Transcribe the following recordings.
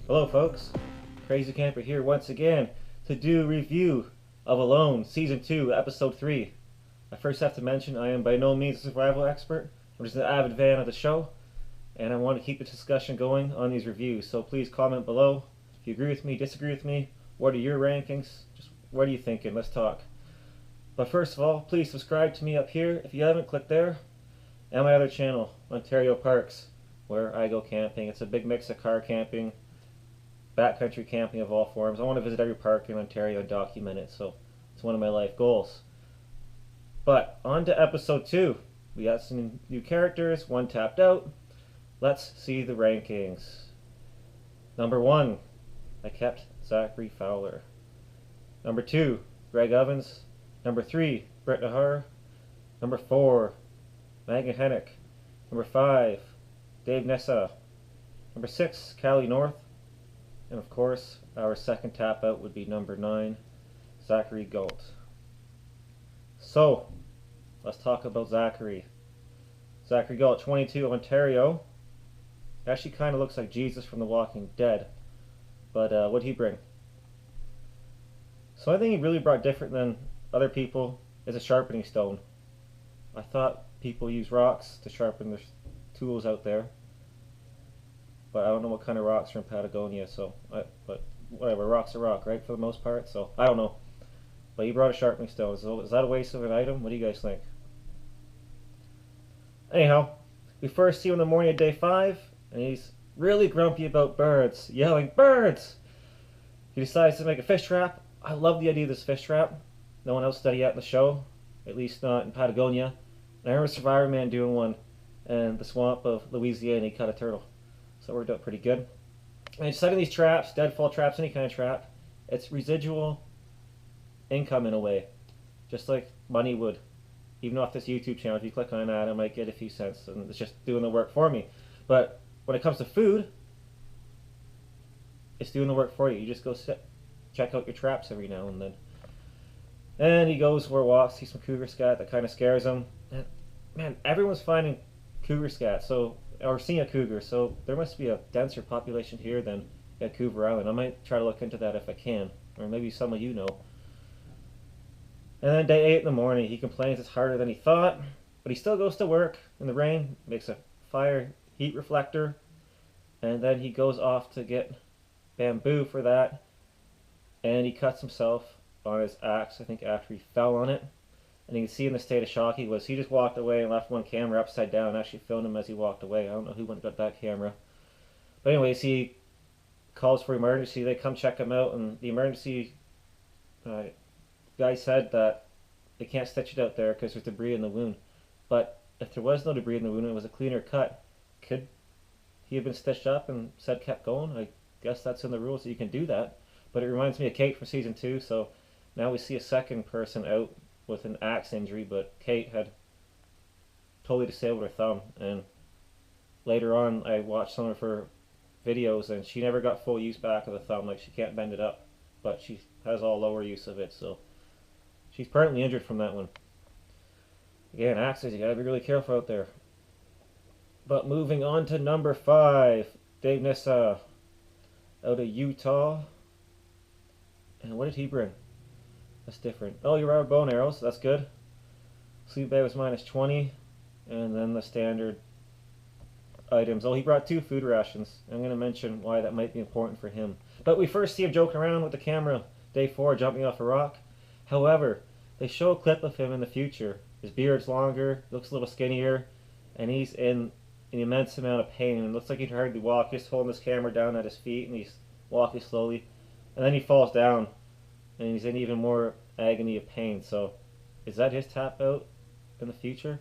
Hello folks, Crazy Camper here once again to do a review of Alone Season 2 Episode 3. I first have to mention I am by no means a survival expert. I'm just an avid fan of the show and I want to keep the discussion going on these reviews, so please comment below if you agree with me, disagree with me, what are your rankings, just what are you thinking, let's talk. But first of all, please subscribe to me up here if you haven't, click there, and my other channel, Ontario Parks, where I go camping. It's a big mix of car camping, backcountry camping of all forms. I want to visit every park in Ontario and document it, so it's one of my life goals. But on to episode 2. We got some new characters, one tapped out. Let's see the rankings. Number 1, I kept Zachery Fowler. Number 2, Greg Evans. Number 3, Britt. Number 4, Hanacek. Number 5, Dave Nessia. Number 6, Callie North. And of course, our second tap out would be number 9, Zachary Gault. So, let's talk about Zachary. Zachary Gault, 22, of Ontario. Actually kind of looks like Jesus from The Walking Dead. But what'd he bring? So I think he really brought different than other people is a sharpening stone. I thought people use rocks to sharpen their tools out there, but I don't know what kind of rocks are in Patagonia, so but whatever, rock's a rock, right, for the most part, so I don't know. But he brought a sharpening stone, so is that a waste of an item? What do you guys think? Anyhow, we first see him in the morning of day 5, and he's really grumpy about birds, yelling, "Birds!" He decides to make a fish trap. I love the idea of this fish trap. No one else did it yet in the show, at least not in Patagonia. And I remember Survivor Man doing one in the swamp of Louisiana. He caught a turtle, so it worked out pretty good. And setting these traps, deadfall traps, any kind of trap, it's residual income in a way, just like money would. Even off this YouTube channel, if you click on an ad, I might get a few cents, and it's just doing the work for me. But when it comes to food, it's doing the work for you. You just go check out your traps every now and then. And he goes for a walk, sees some cougar scat that kind of scares him. And man, everyone's finding cougar scat, or seeing a cougar, so there must be a denser population here than at Cougar Island. I might try to look into that if I can, or maybe some of you know. And then day 8 in the morning, he complains it's harder than he thought, but he still goes to work in the rain, makes a fire heat reflector, and then he goes off to get bamboo for that, and he cuts himself on his axe, I think after he fell on it. And you can see in the state of shock he was. He just walked away and left one camera upside down and actually filmed him as he walked away. I don't know who went and got that camera. But anyways, he calls for emergency. They come check him out, and the emergency guy said that they can't stitch it out there because there's debris in the wound. But if there was no debris in the wound and it was a cleaner cut, could he have been stitched up and said kept going? I guess that's in the rules that you can do that. But it reminds me of Kate from season 2, so now we see a second person out with an axe injury, but Kate had totally disabled her thumb, and later on I watched some of her videos and she never got full use back of the thumb, like she can't bend it up, but she has all lower use of it, so she's permanently injured from that one. Again, axes, you gotta be really careful out there. But moving on to number 5, Dave Nessia out of Utah. And what did he bring? That's different. Oh, you brought bone arrows. That's good. Sleep bag was minus 20. And then the standard items. Oh, he brought 2 food rations. I'm going to mention why that might be important for him. But we first see him joking around with the camera day 4, jumping off a rock. However, they show a clip of him in the future. His beard's longer, looks a little skinnier, and he's in an immense amount of pain. And it looks like he can hardly walk. He's holding this camera down at his feet, and he's walking slowly. And then he falls down, and he's in even more agony of pain. So is that his tap out in the future?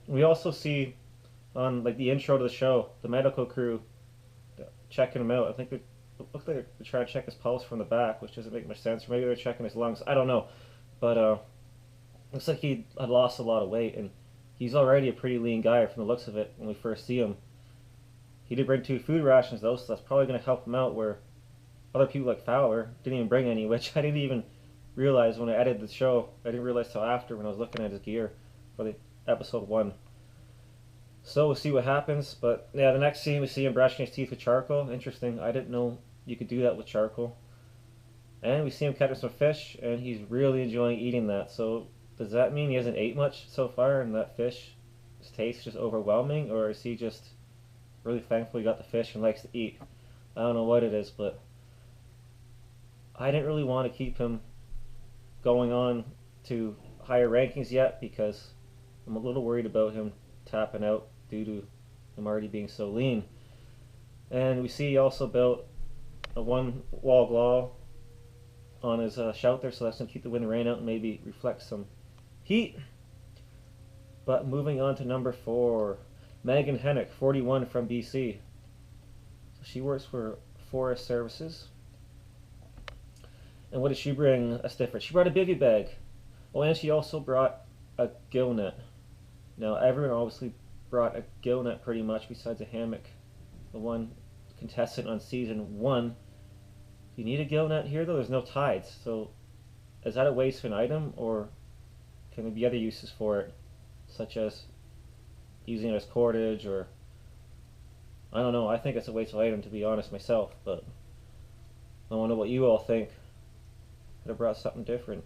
We also see on like the intro to the show, the medical crew checking him out. I think it looks like they're trying to check his pulse from the back, which doesn't make much sense. Or maybe they're checking his lungs. I don't know. But looks like he had lost a lot of weight, and he's already a pretty lean guy from the looks of it when we first see him. He did bring 2 food rations though, so that's probably going to help him out, where other people like Fowler didn't even bring any, which I didn't even realize when I edited the show. I didn't realize till after when I was looking at his gear for the episode 1. So we'll see what happens. But yeah, the next scene we see him brushing his teeth with charcoal. Interesting. I didn't know you could do that with charcoal. And we see him catching some fish, and he's really enjoying eating that. So does that mean he hasn't ate much so far, and that fish taste just overwhelming, or is he just really thankful he got the fish and likes to eat? I don't know what it is, but I didn't really want to keep him going on to higher rankings yet because I'm a little worried about him tapping out due to him already being so lean. And we see he also built a one wall glow on his shelter, so that's going to keep the wind and rain out and maybe reflect some heat. But moving on to number 4, Megan Hanacek, 41 from BC. So she works for Forest Services. And what did she bring that's different? She brought a bivy bag. Oh, and she also brought a gill net. Now, everyone obviously brought a gill net pretty much besides a hammock. The one contestant on season 1. Do you need a gill net here, though? There's no tides. So is that a waste of an item, or can there be other uses for it, such as using it as cordage, or I don't know. I think it's a waste of item, to be honest myself, but I don't know what you all think. Could have brought something different.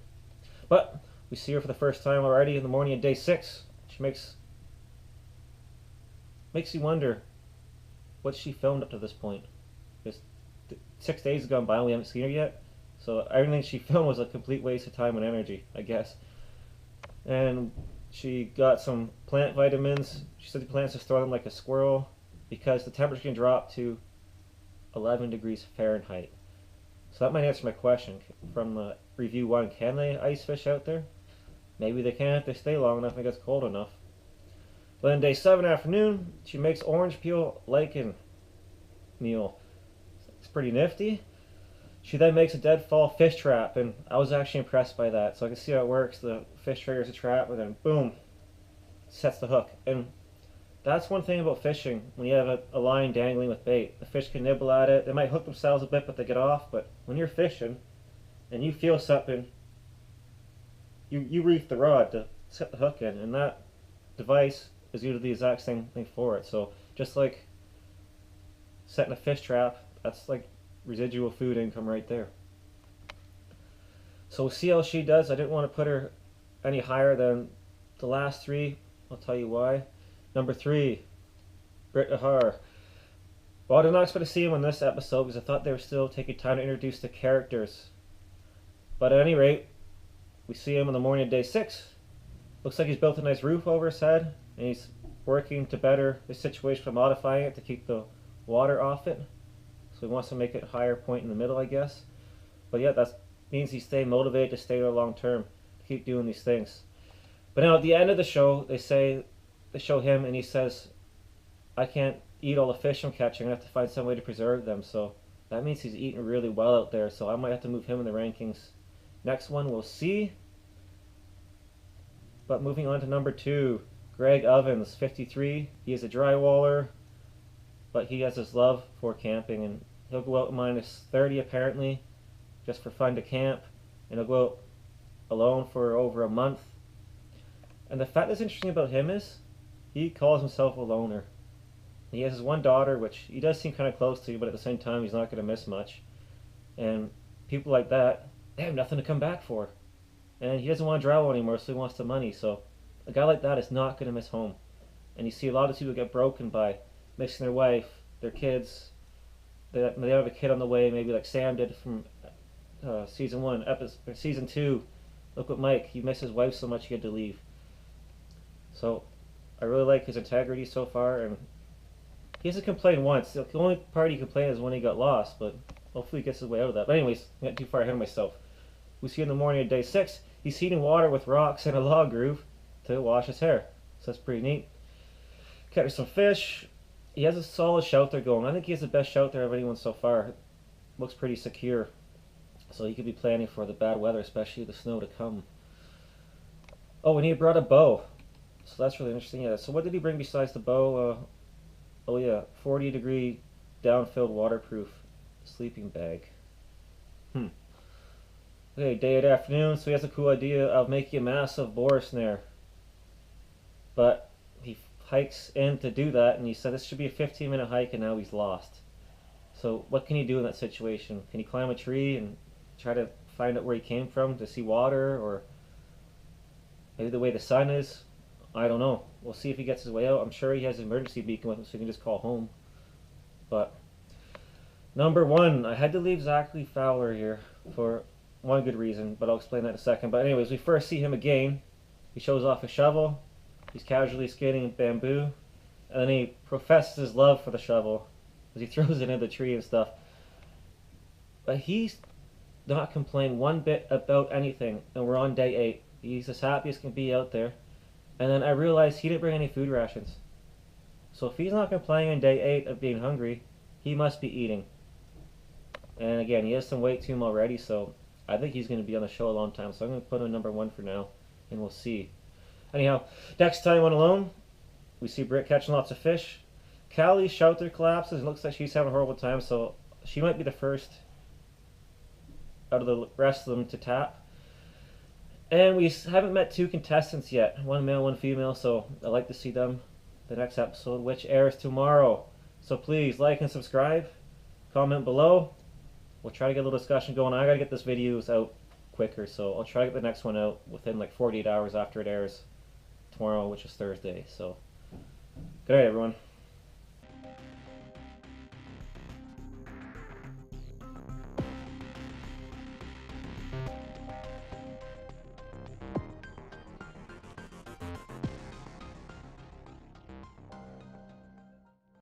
But we see her for the first time already in the morning of day 6. She makes you wonder what she filmed up to this point. Because 6 days have gone by and we haven't seen her yet. So everything she filmed was a complete waste of time and energy, I guess. And she got some plant vitamins. She said the plants just throw them like a squirrel because the temperature can drop to 11 degrees Fahrenheit. So that might answer my question from review 1. Can they ice fish out there? Maybe they can if they stay long enough and it gets cold enough. But in day 7 afternoon, she makes orange peel lichen meal. It's pretty nifty. She then makes a deadfall fish trap, and I was actually impressed by that. So I can see how it works. The fish triggers a trap, and then boom, sets the hook. And that's one thing about fishing. When you have a line dangling with bait, the fish can nibble at it. They might hook themselves a bit, but they get off. But when you're fishing and you feel something, you reef the rod to set the hook in, and that device is usually the exact same thing for it. So just like setting a fish trap, that's like residual food income right there. So we'll see how she does. I didn't want to put her any higher than the last 3. I'll tell you why. Number 3, Britt, Ahart. Well, I did not expect to see him in this episode because I thought they were still taking time to introduce the characters. But at any rate, we see him in the morning of day 6. Looks like he's built a nice roof over his head, and he's working to better the situation by modifying it to keep the water off it. So he wants to make it a higher point in the middle, I guess. But yeah, that means he's staying motivated to stay there long term, to keep doing these things. But now at the end of the show, they show him and he says, I can't eat all the fish I'm catching. I have to find some way to preserve them. So that means he's eating really well out there. So I might have to move him in the rankings. Next one we'll see. But moving on to number 2, Greg Ovens, 53. He is a drywaller, but he has his love for camping, and he'll go out minus 30 apparently, just for fun to camp, and he'll go out alone for over a month. And the fact that's interesting about him is, he calls himself a loner. He has his one daughter, which he does seem kind of close to, but at the same time he's not going to miss much. And people like that, they have nothing to come back for. And he doesn't want to travel anymore, so he wants the money. So a guy like that is not going to miss home. And you see a lot of people get broken by missing their wife, their kids. They have a kid on the way, maybe like Sam did from season 1, season 2. Look what Mike, he missed his wife so much he had to leave. So I really like his integrity so far, and he hasn't complained once. The only part he complained is when he got lost, but hopefully he gets his way out of that. But anyways, I got too far ahead of myself. We see in the morning of day 6, he's heating water with rocks in a log groove to wash his hair. So that's pretty neat. Catch some fish. He has a solid shelter going. I think he has the best shelter of anyone so far. Looks pretty secure. So he could be planning for the bad weather, especially the snow to come. Oh, and he brought a bow. So that's really interesting. Yeah. So what did he bring besides the bow? Oh yeah, 40-degree down-filled waterproof sleeping bag. Okay, day 8 afternoon, so he has a cool idea of making a massive boar snare. But he hikes in to do that, and he said this should be a 15-minute hike, and now he's lost. So what can he do in that situation? Can he climb a tree and try to find out where he came from to see water, or maybe the way the sun is? I don't know. We'll see if he gets his way out. I'm sure he has an emergency beacon with him, so he can just call home. But number one, I had to leave Zachary Fowler here for one good reason, but I'll explain that in a second. But anyways, we first see him again. He shows off a shovel. He's casually skating bamboo, and then he professes his love for the shovel as he throws it into the tree and stuff. But he's not complaining one bit about anything, and we're on day 8. He's as happy as can be out there. And then I realized he didn't bring any food rations. So if he's not complaining on day 8 of being hungry, he must be eating. And again, he has some weight to him already, so I think he's going to be on the show a long time. So I'm going to put him number 1 for now, and we'll see. Anyhow, next time on Alone, we see Britt catching lots of fish. Callie's shelter collapses. It looks like she's having a horrible time, so she might be the first out of the rest of them to tap. And we haven't met 2 contestants yet. 1 male, 1 female, so I'd like to see them the next episode, which airs tomorrow. So please like and subscribe. Comment below. We'll try to get a little discussion going. I gotta get this videos out quicker, so I'll try to get the next one out within like 48 hours after it airs tomorrow, which is Thursday. So good night, everyone.